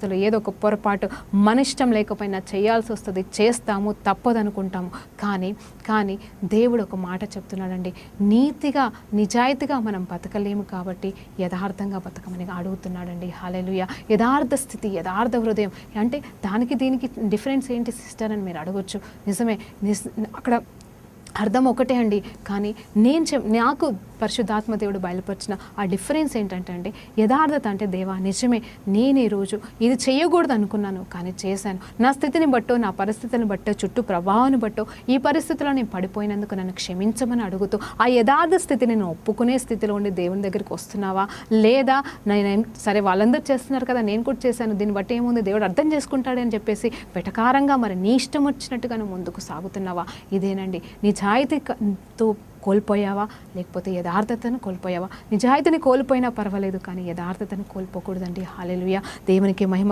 పరిస్థితుల్లో ఏదో ఒక పొరపాటు మన ఇష్టం లేకపోయినా చేయాల్సి వస్తుంది, చేస్తాము, తప్పదనుకుంటాము. కానీ దేవుడు ఒక మాట చెప్తున్నాడండి, నీతిగా నిజాయితీగా మనం బతకలేము కాబట్టి యథార్థంగా బతకమని అడుగుతున్నాడండి. హల్లెలూయా. యథార్థ స్థితి, యథార్థ హృదయం అంటే దానికి దీనికి డిఫరెన్స్ ఏంటి సిస్టర్ అని మీరు అడగొచ్చు. నిజమే, అక్కడ అర్థం ఒకటే అండి. కానీ నాకు పరిశుద్ధాత్మ దేవుడు బయలుపరిచిన ఆ డిఫరెన్స్ ఏంటంటే అండి, యథార్థత అంటే దేవా నిజమే నేను ఈరోజు ఇది చేయకూడదు అనుకున్నాను కానీ చేశాను, నా స్థితిని బట్టో నా పరిస్థితిని బట్టో చుట్టూ ప్రభావాన్ని బట్టో ఈ పరిస్థితిలో నేను పడిపోయినందుకు నన్ను క్షమించమని అడుగుతూ ఆ యథార్థ స్థితిని నేను ఒప్పుకునే స్థితిలో ఉండి దేవుని దగ్గరికి వస్తున్నావా, లేదా నేను సరే వాళ్ళందరూ చేస్తున్నారు కదా నేను కూడా చేశాను, దీన్ని బట్టి ఏముంది దేవుడు అర్థం చేసుకుంటాడని చెప్పేసి వెటకారంగా మరి నీ ఇష్టం వచ్చినట్టుగా నువ్వు ముందుకు సాగుతున్నావా? ఇదేనండి, నిజాయితీతో కోల్పోయావా లేకపోతే యథార్థతను కోల్పోయావా? నిజాయితీని కోల్పోయినా పర్వాలేదు కానీ యథార్థతను కోల్పోకూడదండి. హల్లెలూయా. దేవునికి మహిమ